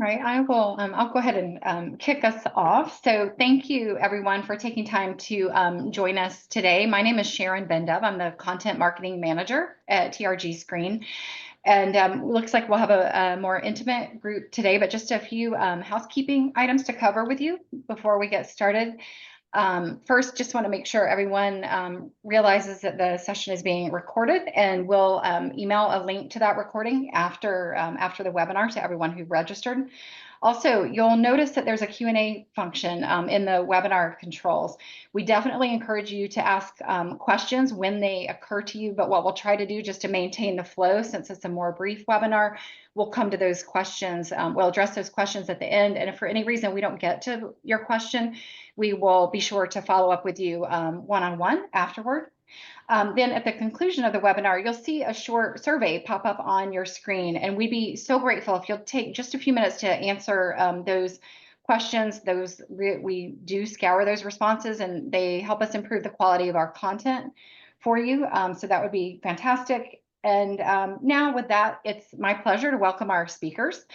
Right, I'll go ahead and kick us off. So thank you everyone for taking time to join us today. My name is Sharon Bendev. I'm the Content Marketing Manager at TRG Screen. And looks like we'll have a more intimate group today, but just a few housekeeping items to cover with you before we get started. First, just want to make sure everyone realizes that the session is being recorded, and we'll email a link to that recording after the webinar to everyone who registered. Also, you'll notice that there's a Q&A function in the webinar controls. We definitely encourage you to ask questions when they occur to you, but what we'll try to do just to maintain the flow, since it's a more brief webinar, we'll come to those questions. We'll address those questions at the end, and if for any reason we don't get to your question, we will be sure to follow up with you one-on-one afterward. Then at the conclusion of the webinar, you'll see a short survey pop up on your screen, and we'd be so grateful if you'll take just a few minutes to answer those questions. We do scour those responses, and they help us improve the quality of our content for you. So that would be fantastic. And now with that, it's my pleasure to welcome our speakers.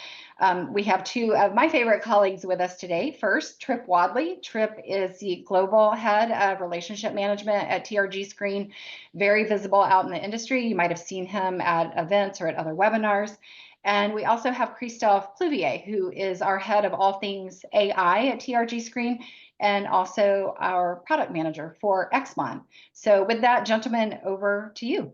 We have two of my favorite colleagues with us today. First, Trip Wadley. Trip is the Global Head of Relationship Management at TRG Screen, very visible out in the industry. You might have seen him at events or at other webinars. And we also have Christophe Pluvier, who is our head of all things AI at TRG Screen, and also our product manager for Exmon. So with that, gentlemen, over to you.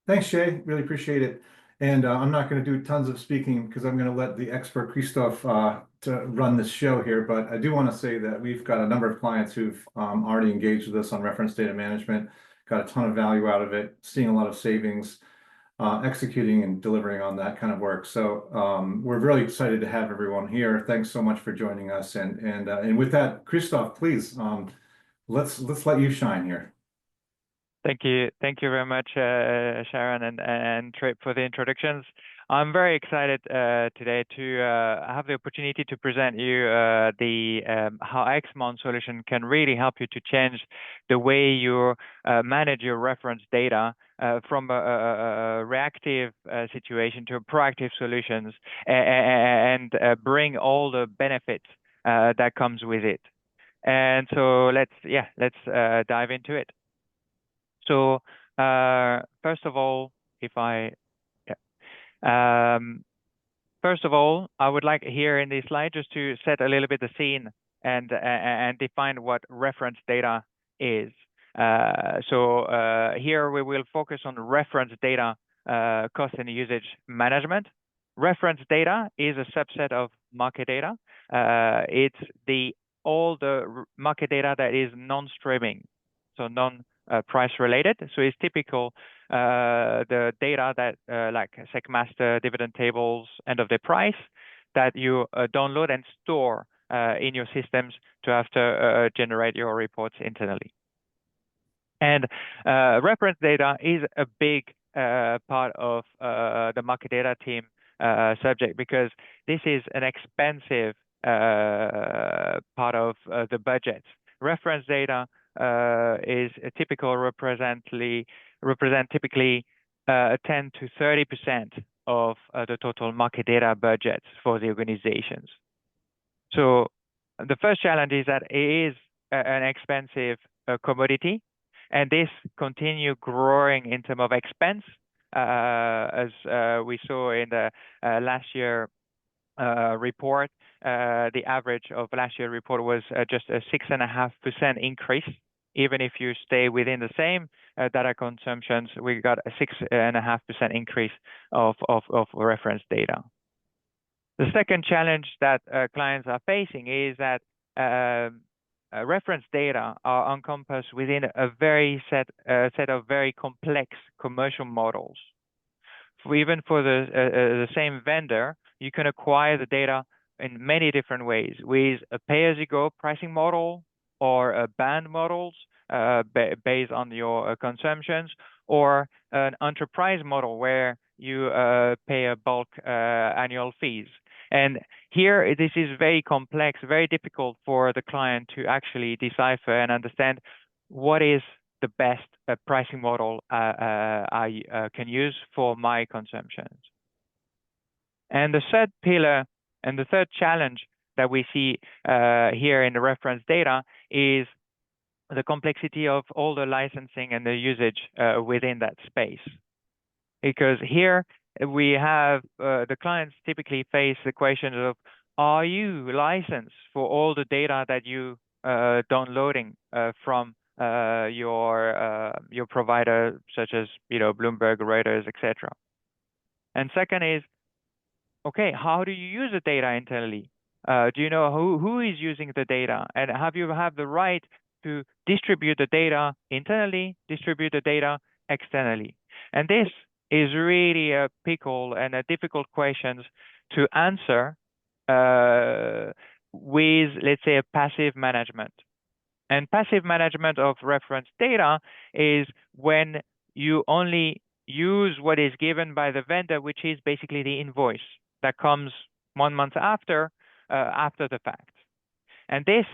Thanks, Shay. Really appreciate it. And I'm not going to do tons of speaking because I'm going to let the expert Christophe to run this show here. But I do want to say that we've got a number of clients who've already engaged with us on reference data management, got a ton of value out of it, seeing a lot of savings, executing and delivering on that kind of work. So we're really excited to have everyone here. Thanks so much for joining us. And with that, Christophe, please, let's let you shine here. Thank you very much, Sharon and Trip, for the introductions. I'm very excited today to have the opportunity to present you how Exmon solution can really help you to change the way you manage your reference data from a reactive situation to a proactive solutions, and bring all the benefits that comes with it. And so let's dive into it. So first of all, I would like here in this slide just to set a little bit the scene and define what reference data is. So here we will focus on reference data cost and usage management. Reference data is a subset of market data. It's all the market data that is non-streaming, so price related. So it's typical the data that like SecMaster, dividend tables, end of the price that you download and store in your systems to have to generate your reports internally. And reference data is a big part of the market data team subject, because this is an expensive part of the budget. Reference data is a typical represent typically 10 to 30% of the total market data budgets for the organizations. So the first challenge is that it is an expensive commodity, and this continue growing in terms of expense, as we saw in the last year report. The average of last year report was just a 6.5% increase. Even if you stay within the same data consumptions, we got a 6.5% increase of reference data. The second challenge that clients are facing is that reference data are encompassed within a very set of very complex commercial models. Even for the same vendor, you can acquire the data in many different ways, with a pay-as-you-go pricing model, or band models based on your consumptions, or an enterprise model where you pay a bulk annual fees. And here, this is very complex, very difficult for the client to actually decipher and understand what is the best pricing model I can use for my consumptions. And the third pillar and the third challenge that we see here in the reference data is the complexity of all the licensing and the usage within that space. Because here we have the clients typically face the question of, are you licensed for all the data that you downloading from your provider, such as Bloomberg, Reuters, etc. And second is, okay, how do you use the data internally? Do you know who is using the data, and have you have the right to distribute the data internally, distribute the data externally? And this is really a pickle and a difficult questions to answer with, let's say, a passive management. And passive management of reference data is when you only use what is given by the vendor, which is basically the invoice that comes 1 month after the fact. And this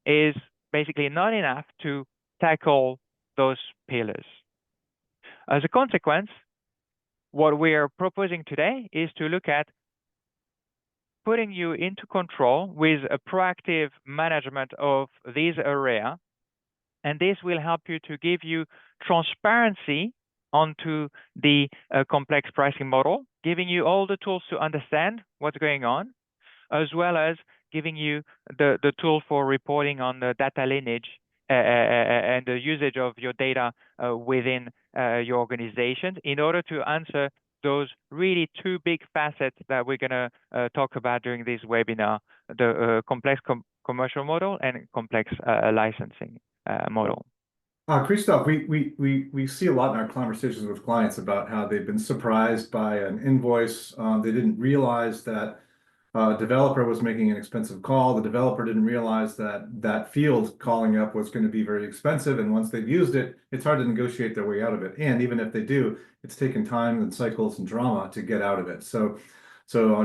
is basically not enough to tackle those pillars. As a consequence, what we are proposing today is to look at putting you into control with a proactive management of this area. And this will help you to give you transparency onto the complex pricing model, giving you all the tools to understand what's going on, as well as giving you the tool for reporting on the data lineage and the usage of your data within your organization in order to answer those really two big facets that we're going to talk about during this webinar, the complex commercial model and complex licensing model. Christoph, we see a lot in our conversations with clients about how they've been surprised by an invoice. They didn't realize that a developer was making an expensive call. The developer didn't realize that that field calling up was going to be very expensive. And once they've used it, it's hard to negotiate their way out of it. And even if they do, it's taken time and cycles and drama to get out of it. So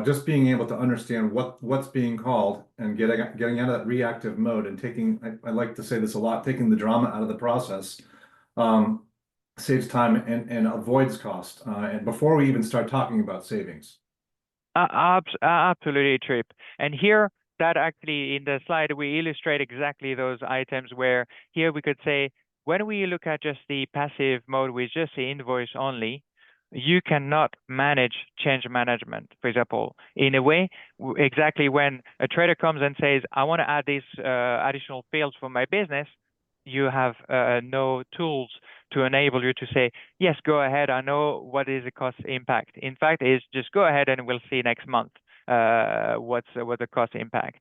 just being able to understand what's being called and getting out of that reactive mode and taking, I like to say this a lot, taking the drama out of the process saves time and avoids cost. And before we even start talking about savings. Absolutely, Trip. And here, that actually in the slide, we illustrate exactly those items where here we could say, when we look at just the passive mode with just the invoice only, you cannot manage change management, for example. In a way, exactly when a trader comes and says, I want to add these additional fields for my business, you have no tools to enable you to say, yes, go ahead. I know what is the cost impact. In fact, is just go ahead and we'll see next month what the cost impact.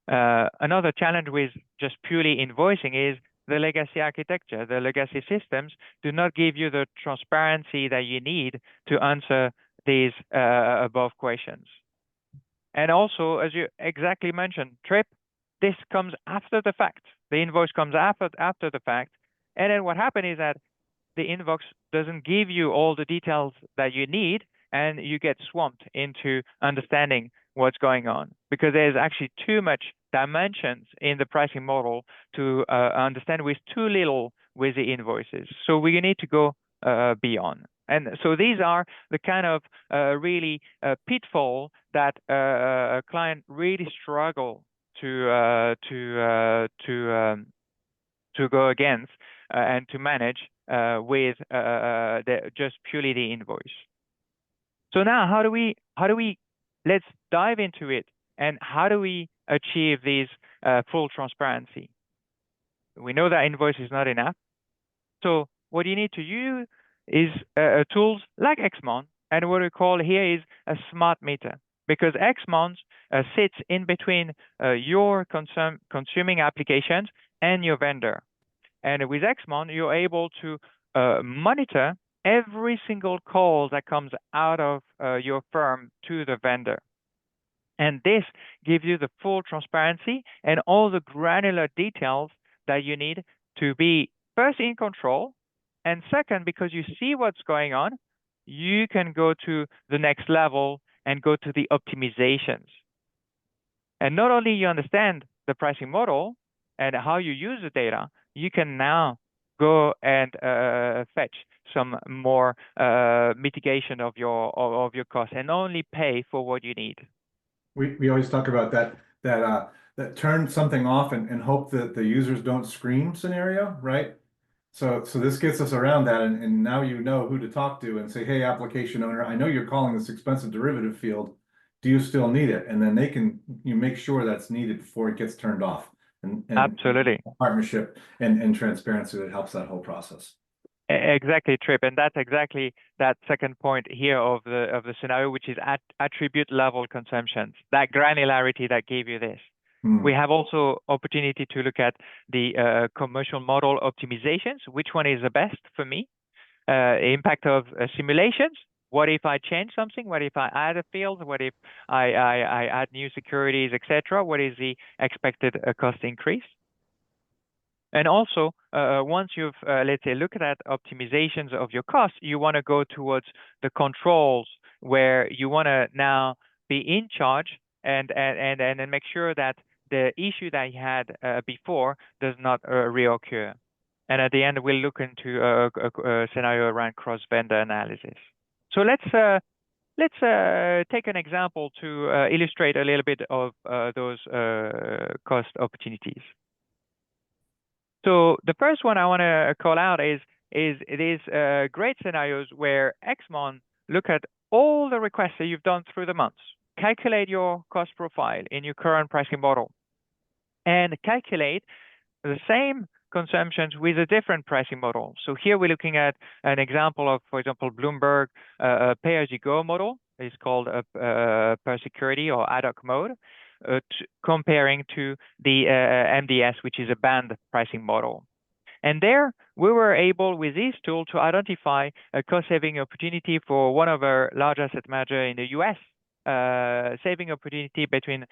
Another challenge with just purely invoicing is the legacy architecture. The legacy systems do not give you the transparency that you need to answer these above questions. And also, as you exactly mentioned, Trip, this comes after the fact. The invoice comes after the fact. And then what happens is that the invoice doesn't give you all the details that you need, and you get swamped into understanding what's going on, because there's actually too much dimensions in the pricing model to understand with too little with the invoices. So we need to go beyond. And so these are the kind of really pitfall that a client really struggle to go against and to manage with just purely the invoice. So now, how do we let's dive into it, and how do we achieve this full transparency? We know that invoice is not enough. So what you need to use is tools like Xmon, and what we call here is a smart meter, because Xmon sits in between your consuming applications and your vendor. And with Xmon, you're able to monitor every single call that comes out of your firm to the vendor. And this gives you the full transparency and all the granular details that you need to be first in control, and second, because you see what's going on, you can go to the next level and go to the optimizations. And not only you understand the pricing model and how you use the data, you can now go and fetch some more mitigation of your costs, and only pay for what you need. We always talk about that turn something off and hope that the users don't scream scenario, right? So this gets us around that, and now you know who to talk to and say, hey, application owner, I know you're calling this expensive derivative field. Do you still need it? And then you make sure that's needed before it gets turned off. And Absolutely. Partnership and transparency that helps that whole process. Exactly, Trip, and that's exactly that second point here of the scenario, which is attribute level consumptions, that granularity that gave you this. We have also opportunity to look at the commercial model optimizations. Which one is the best for me? Impact of simulations. What if I change something? What if I add a field? What if I add new securities, etc.? What is the expected cost increase? And also, once you've, let's say, looked at optimizations of your costs, you want to go towards the controls where you want to now be in charge and then make sure that the issue that you had before does not reoccur. And at the end, we'll look into a scenario around cross-vendor analysis. So let's take an example to illustrate a little bit of those cost opportunities. So the first one I want to call out is great scenarios where Exmon look at all the requests that you've done through the months, calculate your cost profile in your current pricing model, and calculate the same consumptions with a different pricing model. So here we're looking at an example of, for example, Bloomberg pay-as-you-go model. It's called a per security or ad hoc mode, comparing to the MDS, which is a band pricing model. And there we were able, with this tool, to identify a cost-saving opportunity for one of our large asset managers in the US, saving opportunity between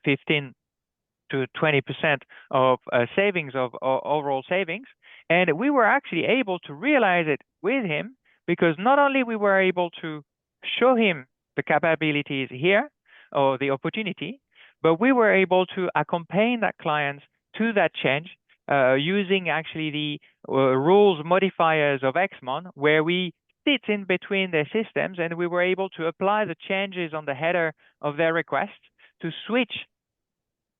15 to 20% of savings of overall savings. And we were actually able to realize it with him because not only we were able to show him the capabilities here or the opportunity, but we were able to accompany that client to that change using actually the rules modifiers of Exmon, where we sit in between their systems and we were able to apply the changes on the header of their request to switch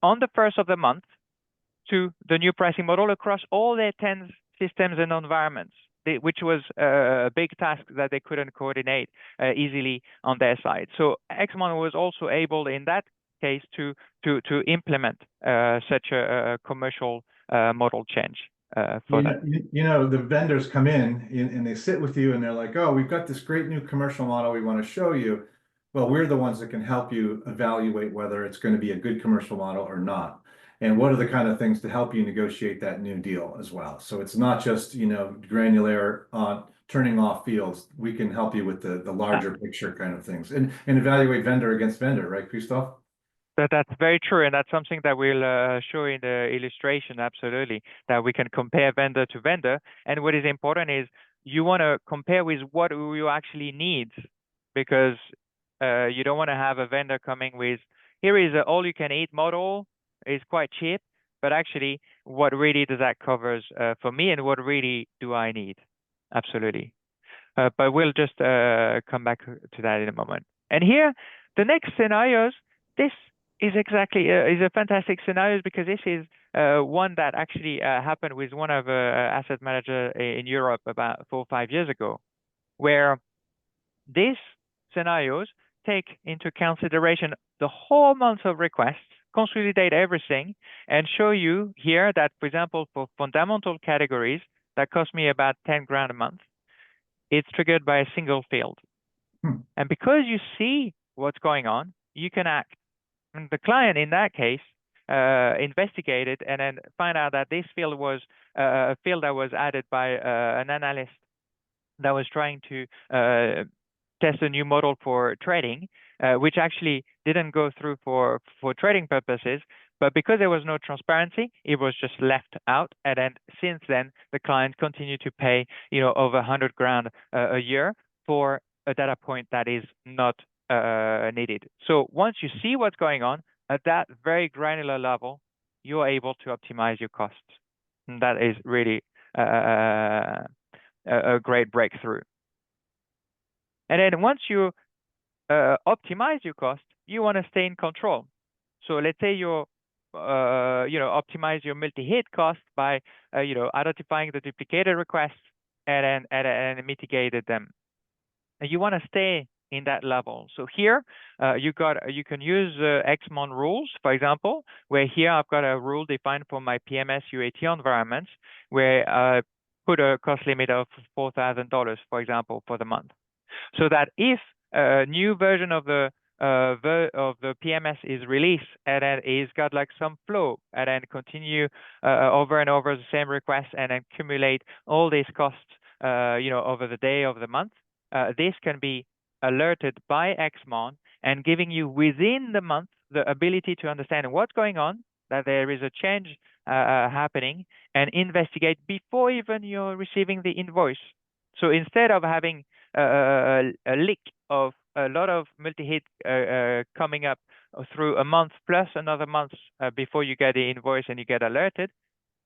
on the first of the month to the new pricing model across all their 10 systems and environments, which was a big task that they couldn't coordinate easily on their side. So Exmon was also able in that case to implement such a commercial model change for them. The vendors come in and they sit with you and they're like, oh, we've got this great new commercial model we want to show you. Well, we're the ones that can help you evaluate whether it's going to be a good commercial model or not. And what are the kind of things to help you negotiate that new deal as well. So it's not just, granular turning off fields. We can help you with the larger picture kind of things and evaluate vendor against vendor, right, Christophe? That's very true, and that's something that we'll show in the illustration, absolutely, that we can compare vendor to vendor. And what is important is you want to compare with what you actually need, because you don't want to have a vendor coming with, here is an all-you-can-eat model, is quite cheap, but actually what really does that covers for me and what really do I need? Absolutely. But we'll just come back to that in a moment. And here, the next scenarios, this is exactly is a fantastic scenario because this is one that actually happened with one of asset manager in Europe about 4 or 5 years ago, where these scenarios take into consideration the whole month of requests, consolidate everything, and show you here that, for example, for fundamental categories that cost me about 10 grand a month, it's triggered by a single field. And because you see what's going on, you can act. And the client in that case investigated and then find out that this field was a field that was added by an analyst that was trying to test a new model for trading, which actually didn't go through for trading purposes. But because there was no transparency, it was just left out. And then since then, the client continued to pay, over 100 grand a year for a data point that is not needed. So once you see what's going on at that very granular level, you're able to optimize your costs. And that is really a great breakthrough. And then once you optimize your cost, you want to stay in control. So let's say you optimize your multi-hit cost by identifying the duplicated requests and mitigated them. And you want to stay in that level. So here you can use XMON rules, for example, where here I've got a rule defined for my PMS UAT environments where I put a cost limit of $4,000, for example, for the month. So that if a new version of the PMS is released and then it's got like some flow and then continue over and over the same request and then accumulate all these costs over the day of the month, this can be alerted by XMON and giving you within the month the ability to understand what's going on, that there is a change happening, and investigate before even you're receiving the invoice. So instead of having a leak of a lot of multi-hit coming up through a month plus another month before you get the invoice and you get alerted,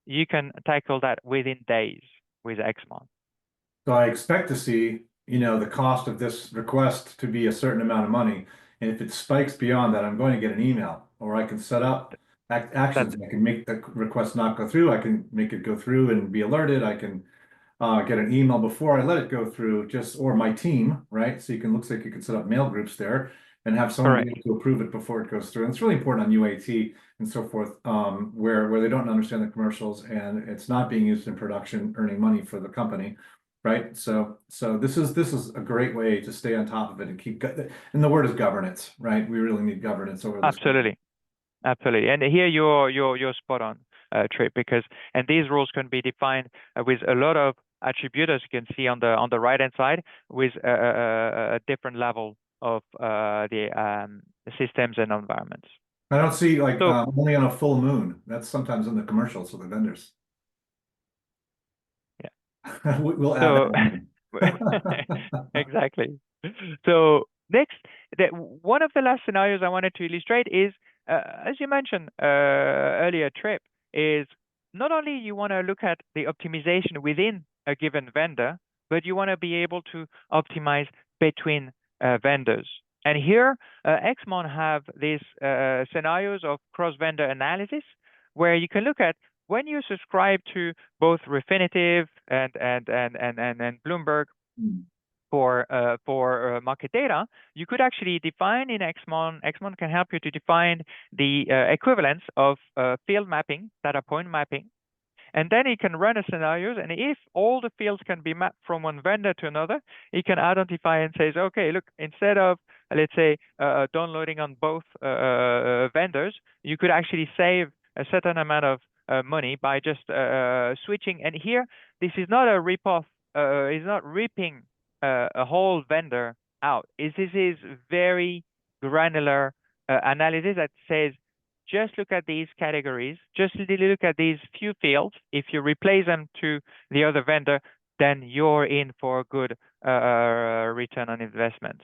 you can tackle that within days with XMON. So I expect to see, the cost of this request to be a certain amount of money. And if it spikes beyond that, I'm going to get an email, or I can set up actions. I can make the request not go through. I can make it go through and be alerted. I can get an email before I let it go through, or my team, right? So looks like you can set up mail groups there and have someone be able to approve it before it goes through. And it's really important on UAT and so forth, where they don't understand the commercials and it's not being used in production, earning money for the company, right? So this is a great way to stay on top of it and and the word is governance, right? We really need governance over this. Absolutely. Absolutely. And here you're spot on, Trip, and these rules can be defined with a lot of attributes, as you can see on the right hand side, with a different level of the systems and environments. I don't see only on a full moon. That's sometimes in the commercials for the vendors. Yeah. We'll add that. Exactly. So next, one of the last scenarios I wanted to illustrate is, as you mentioned earlier, Trip, is not only you want to look at the optimization within a given vendor, but you want to be able to optimize between vendors. And here, XMON have these scenarios of cross-vendor analysis, where you can look at when you subscribe to both Refinitiv and Bloomberg for market data, you could actually define in XMON. XMON can help you to define the equivalence of field mapping, data point mapping. And then it can run a scenarios, and if all the fields can be mapped from one vendor to another, it can identify and says, okay, look, instead of, let's say, downloading on both vendors, you could actually save a certain amount of money by just switching. And here, this is not a rip-off, it's not ripping a whole vendor out. This is very granular analysis that says, just look at these categories, just look at these few fields. If you replace them to the other vendor, then you're in for a good return on investment.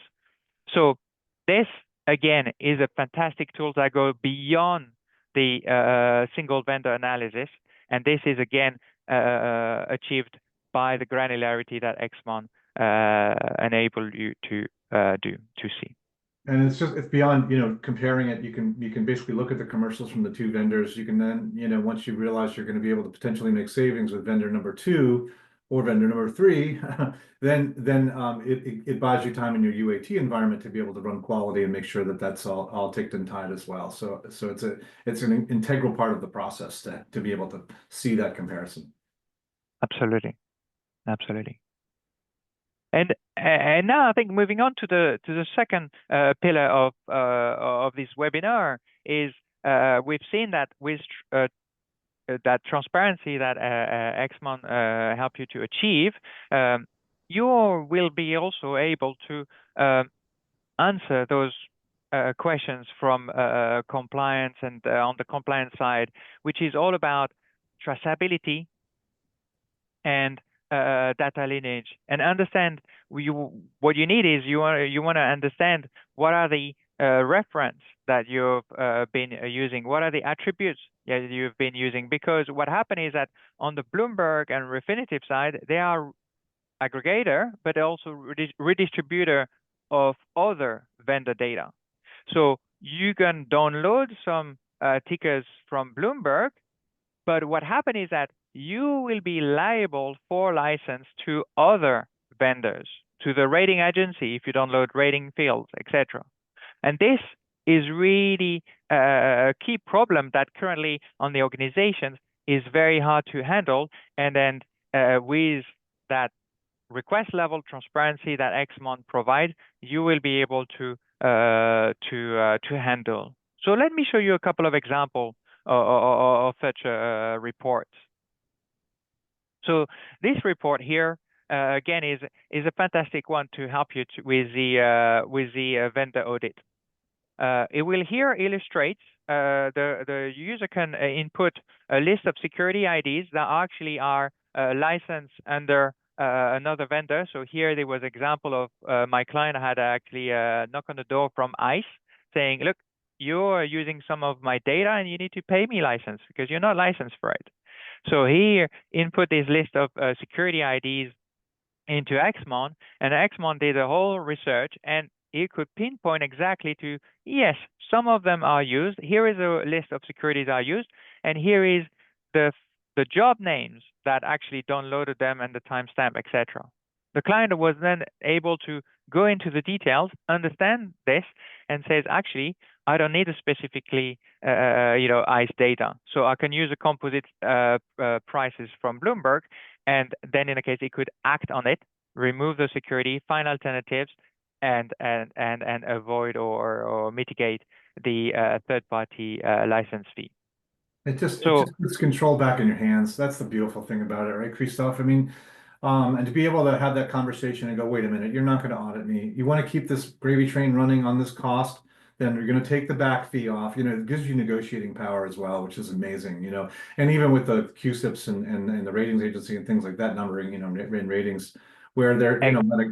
So this, again, is a fantastic tool that go beyond the single vendor analysis. And this is, again, achieved by the granularity that XMON enable you to see. And it's beyond, comparing it. You can basically look at the commercials from the two vendors. You can then, once you realize you're going to be able to potentially make savings with vendor number 2 or vendor number 3, then it buys you time in your UAT environment to be able to run quality and make sure that that's all ticked and tied as well. So it's an integral part of the process to be able to see that comparison. Absolutely. And now I think moving on to the second pillar of this webinar is we've seen that with that transparency that XMON help you to achieve, you will be also able to answer those questions from compliance and on the compliance side, which is all about traceability and data lineage, and understand what you need is you want to understand what are the reference that you've been using, what are the attributes that you've been using, because what happened is that on the Bloomberg and Refinitiv side, they are aggregator, but also redistributor of other vendor data. So you can download some tickers from Bloomberg, but what happened is that you will be liable for license to other vendors, to the rating agency if you download rating fields, etc. And this is really a key problem that currently on the organizations is very hard to handle. And then with that request level transparency that XMON provides, you will be able to handle. So let me show you a couple of examples of such reports. So this report here again is a fantastic one to help you with the vendor audit. It will here illustrate the user can input a list of security IDs that actually are licensed under another vendor. So here there was example of my client had actually knock on the door from ICE saying, look, you're using some of my data and you need to pay me license because you're not licensed for it. So here input this list of security IDs into XMON, and XMON did a whole research and it could pinpoint exactly to, yes, some of them are used. Here is a list of securities are used, and here is the job names that actually downloaded them and the timestamp, etc. The client was then able to go into the details, understand this, and says, actually, I don't need a specifically, ICE data. So I can use the composite prices from Bloomberg, and then in a case, it could act on it, remove the security, find alternatives, and avoid or mitigate the third-party license fee. It just puts control back in your hands. That's the beautiful thing about it, right, Christophe? I mean, and to be able to have that conversation and go, wait a minute, you're not going to audit me. You want to keep this gravy train running on this cost, then you're going to take the back fee off. It gives you negotiating power as well, which is amazing, And even with the QSIPs and the ratings agency and things like that, numbering, in ratings, where they're,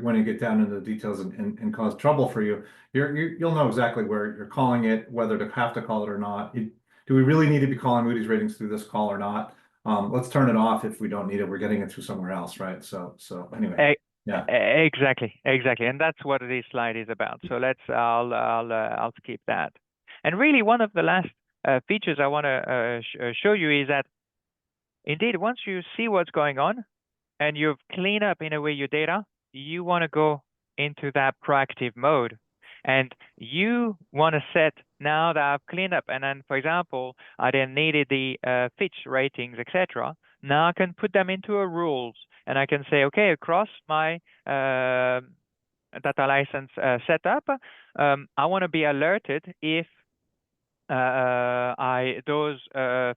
when you get down into the details and cause trouble for you, you'll know exactly where you're calling it, whether to have to call it or not. Do we really need to be calling Moody's ratings through this call or not? Let's turn it off if we don't need it. We're getting it through somewhere else, right? So anyway, yeah. Exactly, and that's what this slide is about. So I'll skip that. And really, one of the last features I want to show you is that indeed, once you see what's going on and you've cleaned up in a way your data, you want to go into that proactive mode. And you want to set, now that I've cleaned up, and then, for example, I then needed the Fitch ratings, etc. Now I can put them into a rules, and I can say, okay, across my data license setup, I want to be alerted if those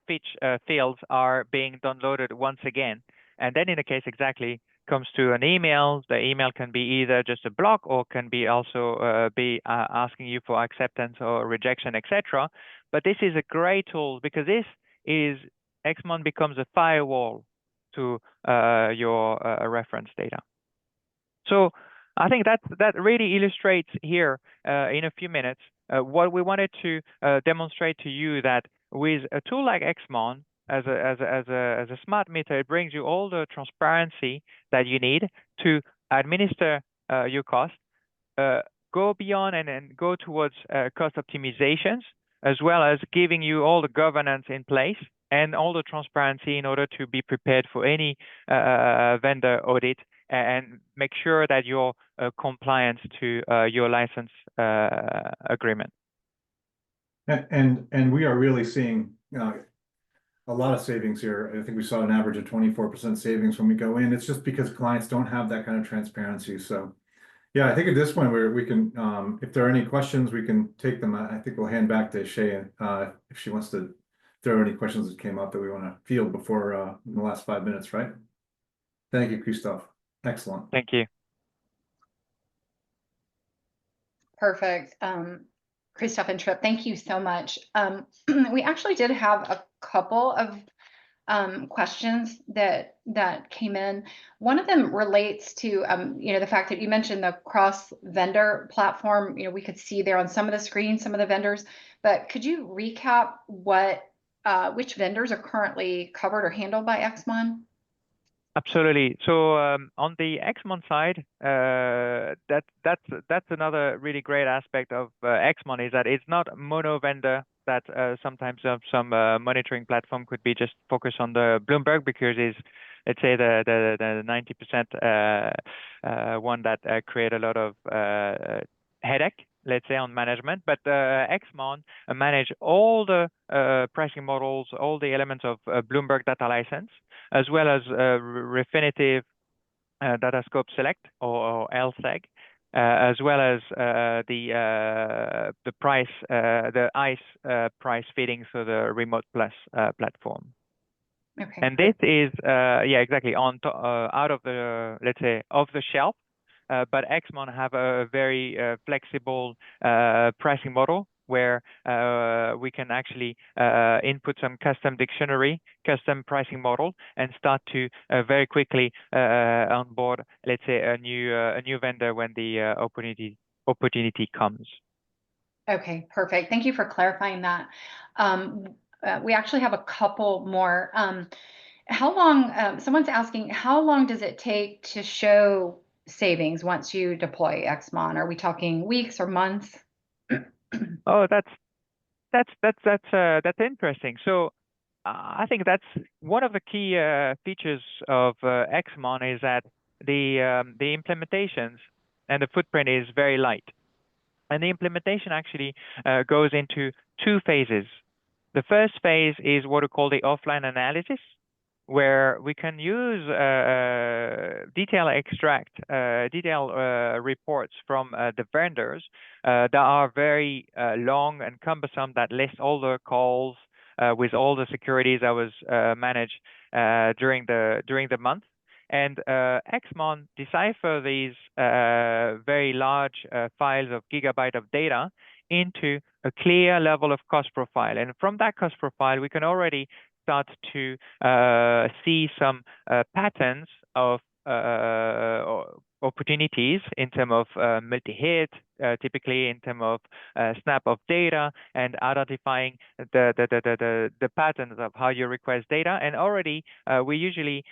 Fitch fields are being downloaded once again. And then in the case exactly comes to an email, the email can be either just a block or can be also be asking you for acceptance or rejection, etc. But this is a great tool because this is XMON becomes a firewall to your reference data. So I think that really illustrates here in a few minutes what we wanted to demonstrate to you, that with a tool like XMON, as a smart meter, it brings you all the transparency that you need to administer your cost, go beyond and go towards cost optimizations, as well as giving you all the governance in place and all the transparency in order to be prepared for any vendor audit and make sure that you're compliant to your license agreement. And we are really seeing a lot of savings here. I think we saw an average of 24% savings when we go in. It's just because clients don't have that kind of transparency. So yeah, I think at this point we can, if there are any questions, we can take them. I think we'll hand back to Shay if she wants to, if there are any questions that came up that we want to field before in the last 5 minutes, right? Thank you, Christophe. Excellent. Thank you. Perfect. Christophe and Trip, thank you so much. We actually did have a couple of questions that came in. One of them relates to the fact that you mentioned the cross vendor platform. We could see there on some of the screens some of the vendors, but could you recap which vendors are currently covered or handled by XMON? Absolutely. So on the Xmon side, that's another really great aspect of Xmon is that it's not mono vendor that sometimes some monitoring platform could be just focused on the Bloomberg because it's, let's say, the 90% one that create a lot of headache, let's say, on management. But Xmon manage all the pricing models, all the elements of Bloomberg data license, as well as Refinitiv Data Scope Select or LSEG, as well as the price, the ICE price feeding, so the Remote Plus platform. Okay. And this is, yeah, exactly, out of the, let's say, off the shelf. But Xmon have a very flexible pricing model where we can actually input some custom dictionary, custom pricing model, and start to very quickly onboard, let's say, a new vendor when the opportunity comes. Okay, perfect. Thank you for clarifying that. We actually have a couple more. How long, someone's asking, how long does it take to show savings once you deploy Xmon? Are we talking weeks or months? Oh, that's interesting. So I think that's one of the key features of Xmon is that the implementations and the footprint is very light. And the implementation actually goes into two phases. The first phase is what we call the offline analysis, where we can use detailed reports from the vendors that are very long and cumbersome, that list all the calls with all the securities that was managed during the month. And Xmon decipher these very large files of gigabyte of data into a clear level of cost profile. And from that cost profile, we can already start to see some patterns of opportunities in terms of multi-hit, typically in terms of snap of data, and identifying the patterns of how you request data. And already we usually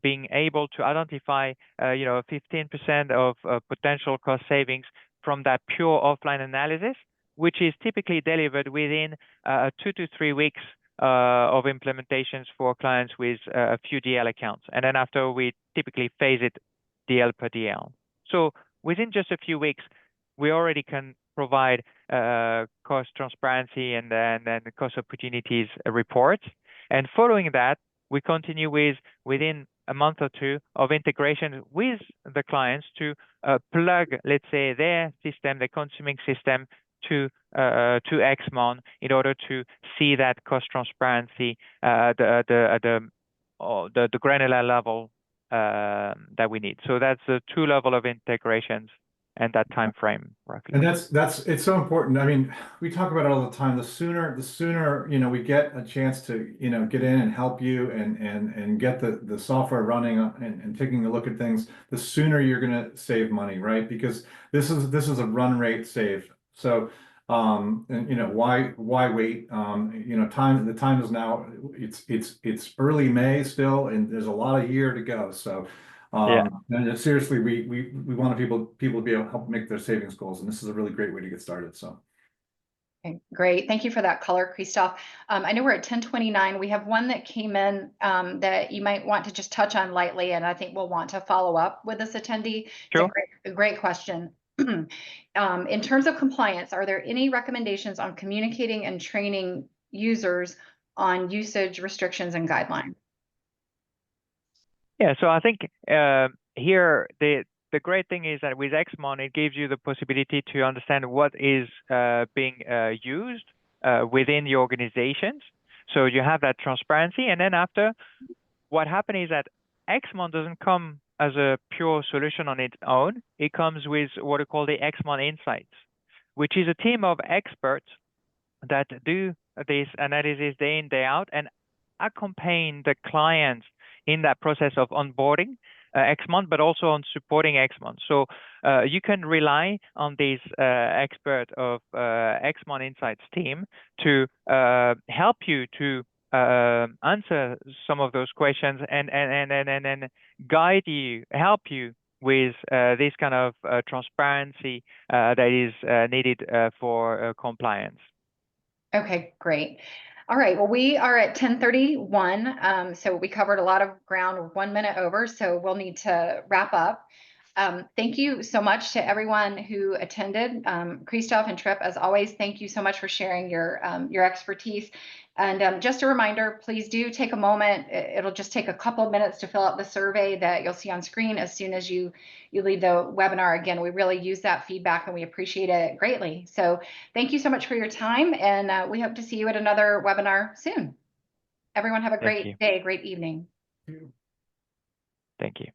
being able to identify 15% of potential cost savings from that pure offline analysis, which is typically delivered within 2 to 3 weeks of implementations for clients with a few DL accounts. And then after, we typically phase it DL per DL. So within just a few weeks, we already can provide cost transparency and then cost opportunities reports. And following that, we continue within a month or two of integration with the clients to plug, let's say, their system, their consuming system, to Xmon in order to see that cost transparency the granular level that we need. So that's the two level of integrations and that time frame roughly. And that's it's so important. I mean, we talk about it all the time. The sooner we get a chance to get in and help you and get the software running and taking a look at things, the sooner you're going to save money, right? Because this is a run rate save. So and why wait? The time is now. It's early May still, and there's a lot of year to go. So and seriously, we want people to be able to help make their savings goals, and this is a really great way to get started. So. Okay, great. Thank you for that color, Christophe. I know we're at 10:29. We have one that came in that you might want to just touch on lightly, and I think we'll want to follow up with this attendee. Sure. It's a great question. In terms of compliance, are there any recommendations on communicating and training users on usage restrictions and guidelines? Yeah, so I think here the great thing is that with Xmon, it gives you the possibility to understand what is being used within the organizations. So you have that transparency, and then after, what happens is that Xmon doesn't come as a pure solution on its own. It comes with what we call the Xmon Insights, which is a team of experts that do this analysis day in, day out, and accompany the clients in that process of onboarding Xmon, but also on supporting Xmon. So you can rely on this expert of Xmon Insights team to help you to answer some of those questions and guide you, help you with this kind of transparency that is needed for compliance. Okay, great. All right, well, we are at 10:31, so we covered a lot of ground. We're 1 minute over, so we'll need to wrap up. Thank you so much to everyone who attended. Christoph and Tripp, as always, thank you so much for sharing your expertise. And just a reminder, please do take a moment. It'll just take a couple of minutes to fill out the survey that you'll see on screen as soon as you leave the webinar. Again, we really use that feedback and we appreciate it greatly. So thank you so much for your time, and we hope to see you at another webinar soon. Everyone have a great day, great evening. Thank you.